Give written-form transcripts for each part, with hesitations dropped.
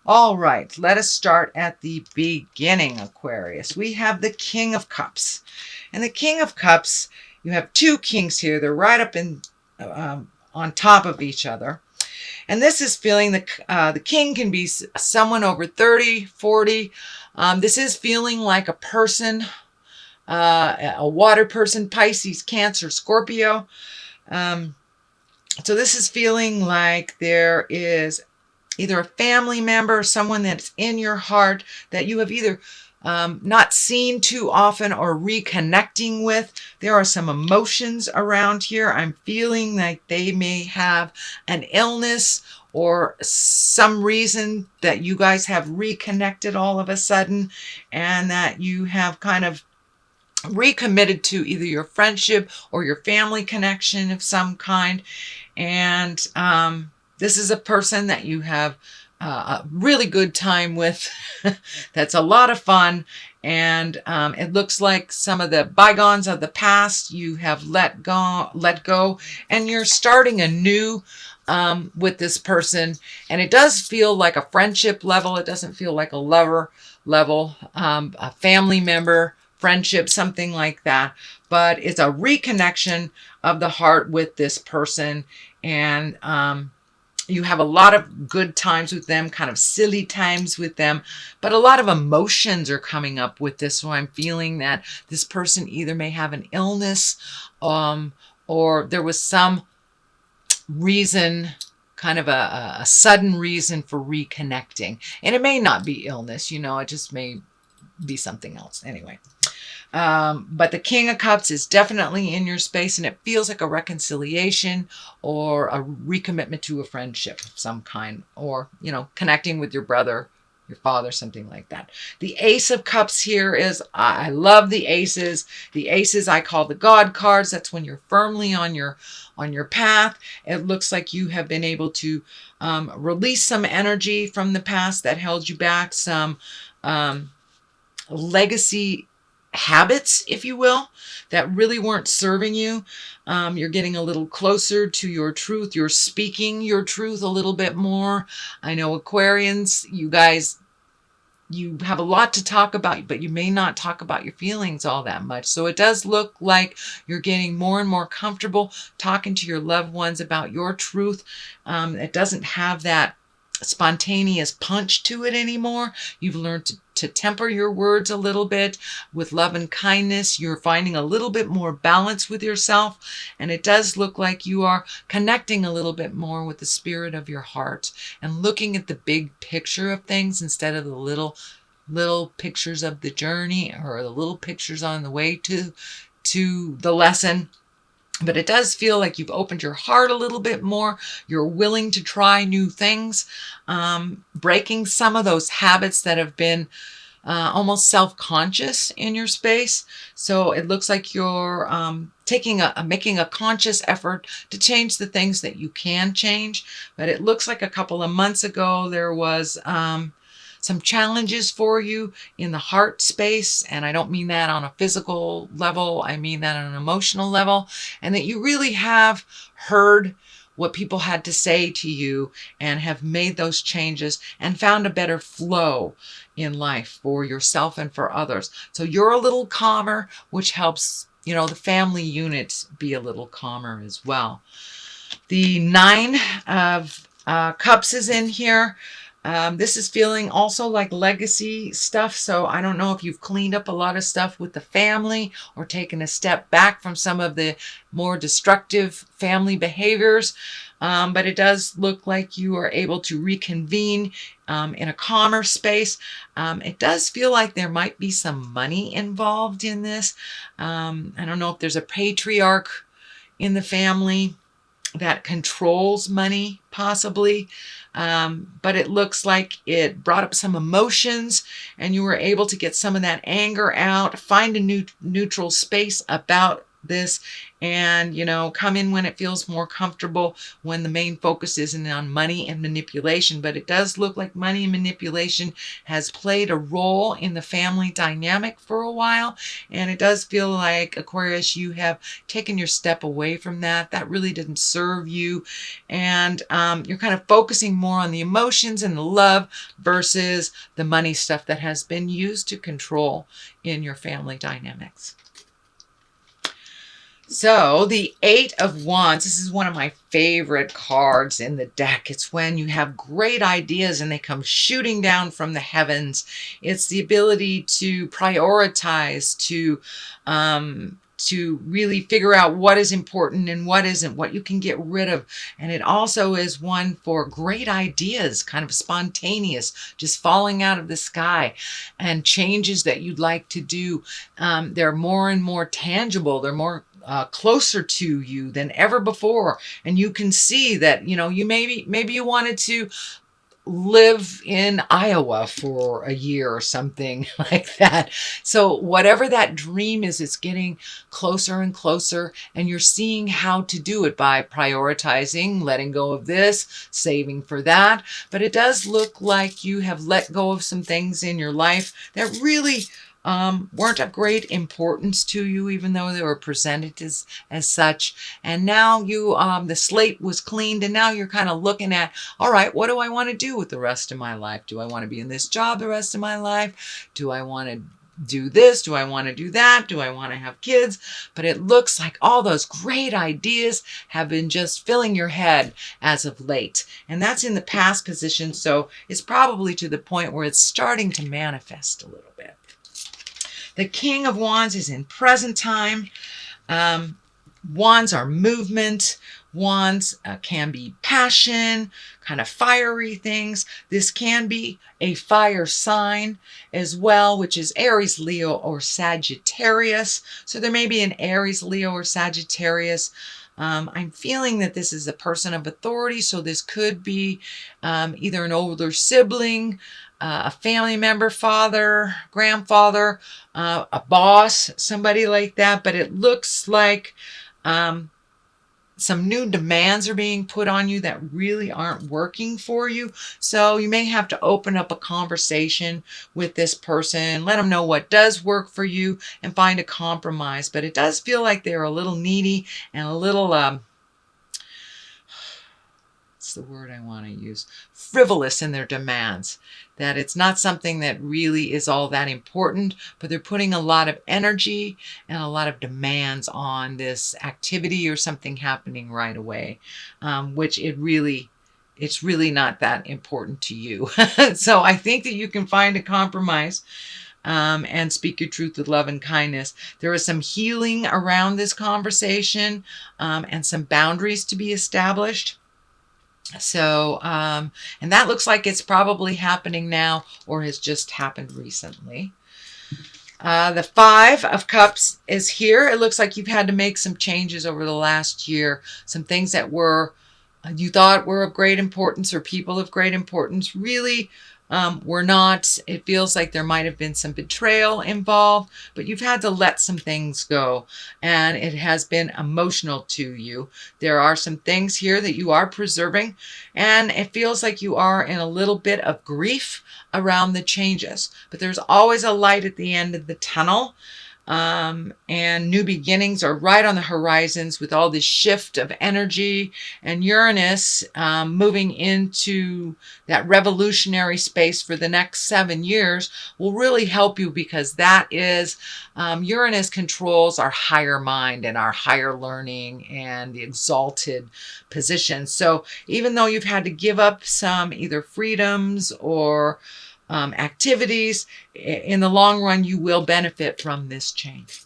All right, let us start at the beginning, Aquarius. We have the King of Cups. And the King of Cups, you have two kings here. They're right up in on top of each other. And this is feeling the king can be someone over 30, 40. This is feeling like a person, a water person, Pisces, Cancer, Scorpio. So this is feeling like there is either a family member, someone that's in your heart that you have either not seen too often or reconnecting with. There are some emotions around here. I'm feeling like they may have an illness or some reason that you guys have reconnected all of a sudden, and that you have kind of recommitted to either your friendship or your family connection of some kind. And this is a person that you have a really good time with. That's a lot of fun. And it looks like some of the bygones of the past you have let go, and you're starting anew with this person. And it does feel like a friendship level. It doesn't feel like a lover level, a family member friendship, something like that. But it's a reconnection of the heart with this person. And you have a lot of good times with them, kind of silly times with them, but a lot of emotions are coming up with this. So I'm feeling that this person either may have an illness, or there was some reason, kind of a sudden reason for reconnecting. And it may not be illness, it just may be something else. Anyway. But the King of Cups is definitely in your space, and it feels like a reconciliation or a recommitment to a friendship of some kind, or, connecting with your brother, your father, something like that. The Ace of Cups here is, I love the aces. The aces I call the God cards. That's when you're firmly on your path. It looks like you have been able to release some energy from the past that held you back, some legacy habits, if you will, that really weren't serving you. You're getting a little closer to your truth. You're speaking your truth a little bit more. I know Aquarians, you guys, you have a lot to talk about, but you may not talk about your feelings all that much. So it does look like you're getting more and more comfortable talking to your loved ones about your truth. It doesn't have that spontaneous punch to it anymore. You've learned to temper your words a little bit with love and kindness. You're finding a little bit more balance with yourself, and it does look like you are connecting a little bit more with the spirit of your heart and looking at the big picture of things instead of the little pictures of the journey or the little pictures on the way to the lesson. But it does feel like you've opened your heart a little bit more. You're willing to try new things, breaking some of those habits that have been almost self-conscious in your space. So it looks like you're making a conscious effort to change the things that you can change. But it looks like a couple of months ago there was some challenges for you in the heart space. And I don't mean that on a physical level. I mean that on an emotional level. And that you really have heard what people had to say to you and have made those changes and found a better flow in life for yourself and for others. So you're a little calmer, which helps, the family unit be a little calmer as well. The Nine of Cups is in here. This is feeling also like legacy stuff. So I don't know if you've cleaned up a lot of stuff with the family or taken a step back from some of the more destructive family behaviors. But it does look like you are able to reconvene in a calmer space. It does feel like there might be some money involved in this. I don't know if there's a patriarch in the family that controls money, possibly. But it looks like it brought up some emotions and you were able to get some of that anger out, find a new neutral space about this, and come in when it feels more comfortable, when the main focus isn't on money and manipulation. But it does look like money and manipulation has played a role in the family dynamic for a while, and it does feel like, Aquarius, you have taken your step away from that really didn't serve you, and you're kind of focusing more on the emotions and the love versus the money stuff that has been used to control in your family dynamics. So the Eight of Wands, this is one of my favorite cards in the deck. It's when you have great ideas and they come shooting down from the heavens. It's the ability to prioritize, to really figure out what is important and what isn't, what you can get rid of. And it also is one for great ideas, kind of spontaneous, just falling out of the sky, and changes that you'd like to do. They're more and more tangible. They're more closer to you than ever before. And you can see that, you maybe you wanted to live in Iowa for a year or something like that. So whatever that dream is, it's getting closer and closer, and you're seeing how to do it by prioritizing, letting go of this, saving for that. But it does look like you have let go of some things in your life that really weren't of great importance to you, even though they were presented as such. And now you, the slate was cleaned, and now you're kind of looking at, all right, what do I want to do with the rest of my life? Do I want to be in this job the rest of my life? Do I want to do this? Do I want to do that? Do I want to have kids? But it looks like all those great ideas have been just filling your head as of late. And that's in the past position, so it's probably to the point where it's starting to manifest a little bit. The King of Wands is in present time. Wands are movement. Wands can be passion, kind of fiery things. This can be a fire sign as well, which is Aries, Leo, or Sagittarius. So there may be an Aries, Leo, or Sagittarius. I'm feeling that this is a person of authority, so this could be either an older sibling, a family member, father, grandfather, a boss, somebody like that. But it looks like some new demands are being put on you that really aren't working for you. So you may have to open up a conversation with this person, let them know what does work for you, and find a compromise. But it does feel like they're a little needy and a little, what's the word I want to use? Frivolous in their demands. That it's not something that really is all that important, but they're putting a lot of energy and a lot of demands on this activity or something happening right away, which it's really not that important to you. So I think that you can find a compromise and speak your truth with love and kindness. There is some healing around this conversation and some boundaries to be established. So, and that looks like it's probably happening now or has just happened recently. The Five of Cups is here. It looks like you've had to make some changes over the last year. Some things that you thought were of great importance, or people of great importance, really were not. It feels like there might have been some betrayal involved, but you've had to let some things go, and it has been emotional to you. There are some things here that you are preserving, and it feels like you are in a little bit of grief around the changes, but there's always a light at the end of the tunnel. And new beginnings are right on the horizons with all this shift of energy, and Uranus moving into that revolutionary space for the next 7 years will really help you, because that is Uranus controls our higher mind and our higher learning and the exalted position. So even though you've had to give up some either freedoms or activities, in the long run, you will benefit from this change.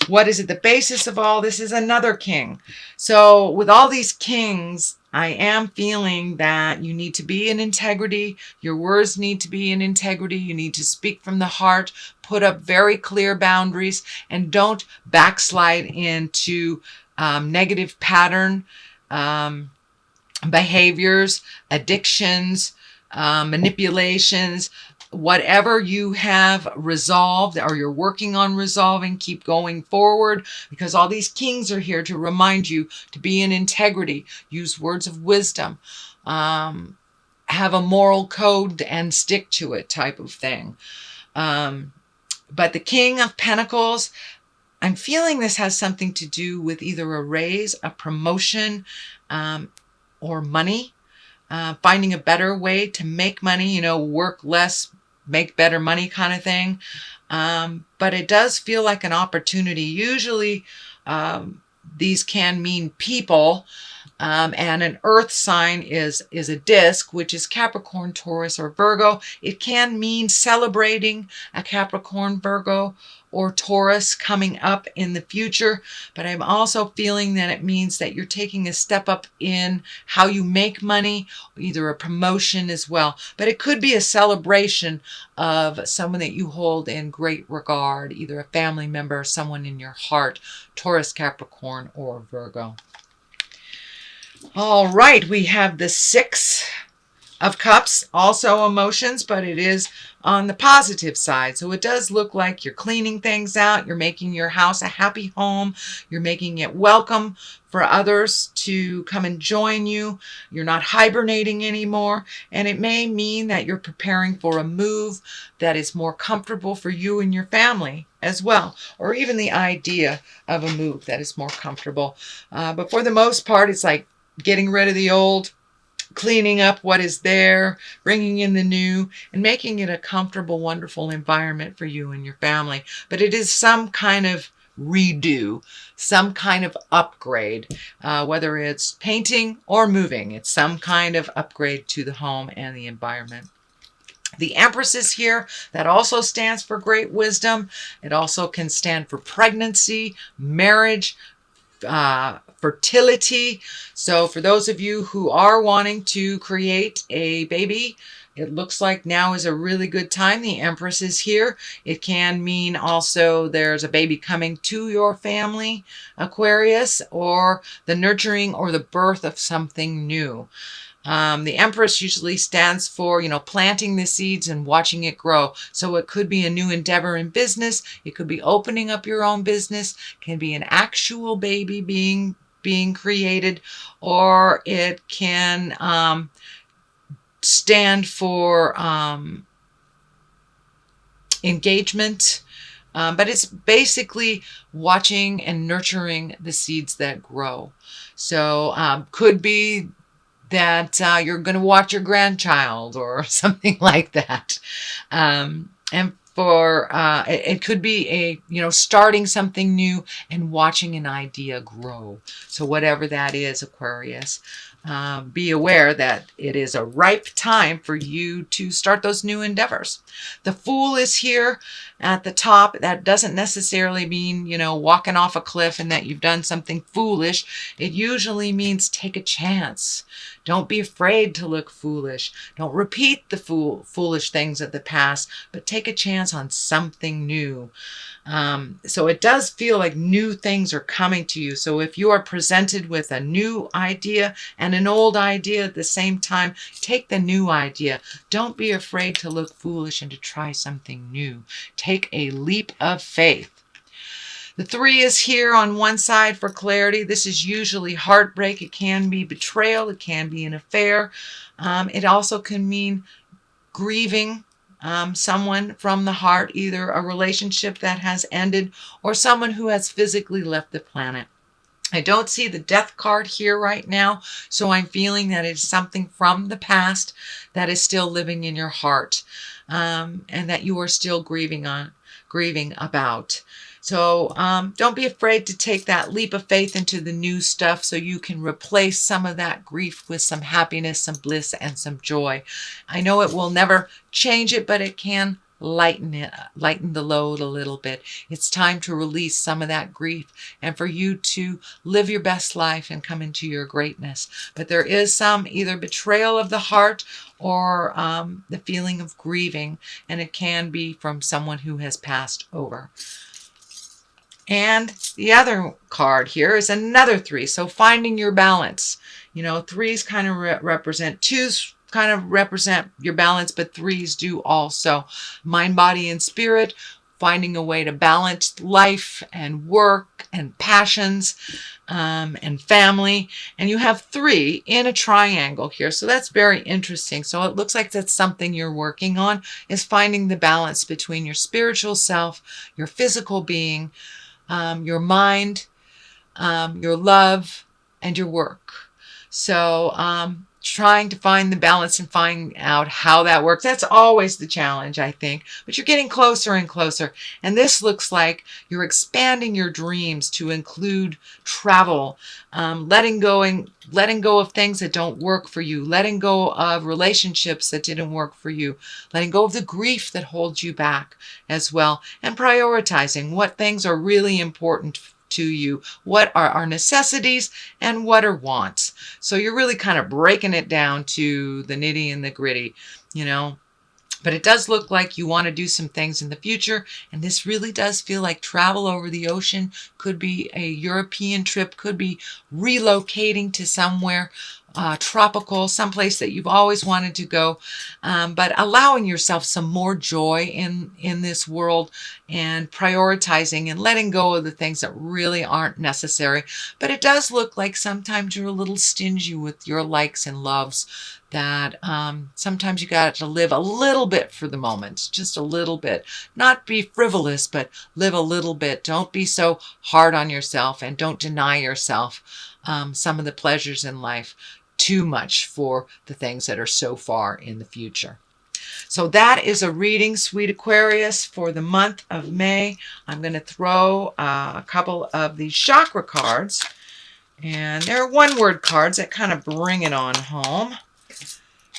What is at the basis of all this is another king. So with all these kings, I am feeling that you need to be in integrity. Your words need to be in integrity. You need to speak from the heart, put up very clear boundaries, and don't backslide into negative pattern behaviors, addictions, manipulations. Whatever you have resolved or you're working on resolving, keep going forward, because all these kings are here to remind you to be in integrity, use words of wisdom, have a moral code and stick to it type of thing. But the King of Pentacles, I'm feeling this has something to do with either a raise, a promotion, or money. Finding a better way to make money, work less, make better money kind of thing. But it does feel like an opportunity. Usually these can mean people. And an earth sign is a disc, which is Capricorn, Taurus, or Virgo. It can mean celebrating a Capricorn, Virgo, or Taurus coming up in the future. But I'm also feeling that it means that you're taking a step up in how you make money, either a promotion as well. But it could be a celebration of someone that you hold in great regard, either a family member or someone in your heart, Taurus, Capricorn, or Virgo. All right, we have the Six of Cups, also emotions, but it is on the positive side. So it does look like you're cleaning things out. You're making your house a happy home. You're making it welcome for others to come and join you. You're not hibernating anymore. And it may mean that you're preparing for a move that is more comfortable for you and your family as well, or even the idea of a move that is more comfortable. But for the most part, it's like getting rid of the old, cleaning up what is there, bringing in the new, and making it a comfortable, wonderful environment for you and your family. But it is some kind of redo, some kind of upgrade, whether it's painting or moving. It's some kind of upgrade to the home and the environment. The Empress is here. That also stands for great wisdom. It also can stand for pregnancy, marriage, fertility. So for those of you who are wanting to create a baby, it looks like now is a really good time. The Empress is here. It can mean also there's a baby coming to your family, Aquarius, or the nurturing or the birth of something new. The Empress usually stands for, planting the seeds and watching it grow. So it could be a new endeavor in business. It could be opening up your own business. It can be an actual baby being created, or it can stand for engagement. But it's basically watching and nurturing the seeds that grow. So could be that you're going to watch your grandchild or something like that. And for it could be starting something new and watching an idea grow. So whatever that is, Aquarius, be aware that it is a ripe time for you to start those new endeavors. The Fool is here at the top. That doesn't necessarily mean, walking off a cliff and that you've done something foolish. It usually means take a chance. Don't be afraid to look foolish. Don't repeat the foolish things of the past, but take a chance on something new. So it does feel like new things are coming to you. So if you are presented with a new idea and an old idea at the same time, take the new idea. Don't be afraid to look foolish and to try something new. Take a leap of faith. The 3 is here on one side for clarity. This is usually heartbreak. It can be betrayal. It can be an affair. It also can mean grieving someone from the heart, either a relationship that has ended or someone who has physically left the planet. I don't see the Death card here right now, so I'm feeling that it's something from the past that is still living in your heart, and that you are still grieving about. So don't be afraid to take that leap of faith into the new stuff so you can replace some of that grief with some happiness, some bliss, and some joy. I know it will never change it, but it can lighten the load a little bit. It's time to release some of that grief and for you to live your best life and come into your greatness. But there is some either betrayal of the heart or the feeling of grieving, and it can be from someone who has passed over. And the other card here is another 3. So finding your balance. 3s kind of represent 2s kind of represent your balance, but 3s do also. Mind, body, and spirit, finding a way to balance life and work and passions and family. And you have 3 in a triangle here. So that's very interesting. So it looks like that's something you're working on, is finding the balance between your spiritual self, your physical being, your mind, your love, and your work. So trying to find the balance and find out how that works. That's always the challenge, I think. But you're getting closer and closer. And this looks like you're expanding your dreams to include travel, letting go of things that don't work for you, letting go of relationships that didn't work for you, letting go of the grief that holds you back as well, and prioritizing what things are really important to you, what are our necessities and what are wants. So you're really kind of breaking it down to the nitty and the gritty, you know. But it does look like you want to do some things in the future, and this really does feel like travel over the ocean. Could be a European trip, could be relocating to somewhere tropical, someplace that you've always wanted to go, but allowing yourself some more joy in this world, and prioritizing and letting go of the things that really aren't necessary. But it does look like sometimes you're a little stingy with your likes and loves, that sometimes you got to live a little bit for the moment, just a little bit. Not be frivolous, but live a little bit. Don't be so hard on yourself, and don't deny yourself some of the pleasures in life too much for the things that are so far in the future. So that is a reading, sweet Aquarius, for the month of May. I'm going to throw a couple of these chakra cards, and they're one-word cards that kind of bring it on home.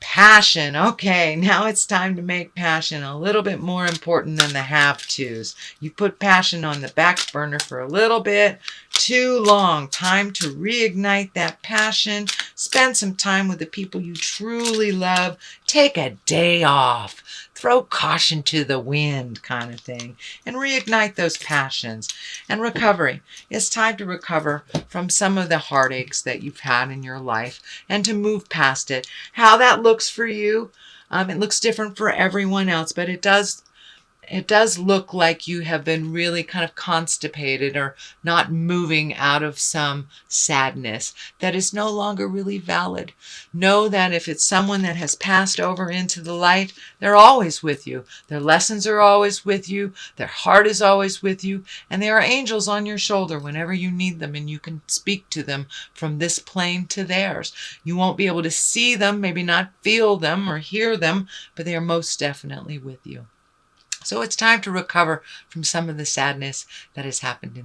Passion. Okay, now it's time to make passion a little bit more important than the have-tos. You put passion on the back burner for a little bit too long. Time to reignite that passion. Spend some time with the people you truly love. Take a day off. Throw caution to the wind, kind of thing, and reignite those passions. And recovery. It's time to recover from some of the heartaches that you've had in your life and to move past it. How that looks for you, it looks different for everyone else, but it does look like you have been really kind of constipated or not moving out of some sadness that is no longer really valid. Know that if it's someone that has passed over into the light, they're always with you. Their lessons are always with you. Their heart is always with you. And there are angels on your shoulder whenever you need them, and you can speak to them from this plane to theirs. You won't be able to see them, maybe not feel them or hear them, but they are most definitely with you. So it's time to recover from some of the sadness that has happened in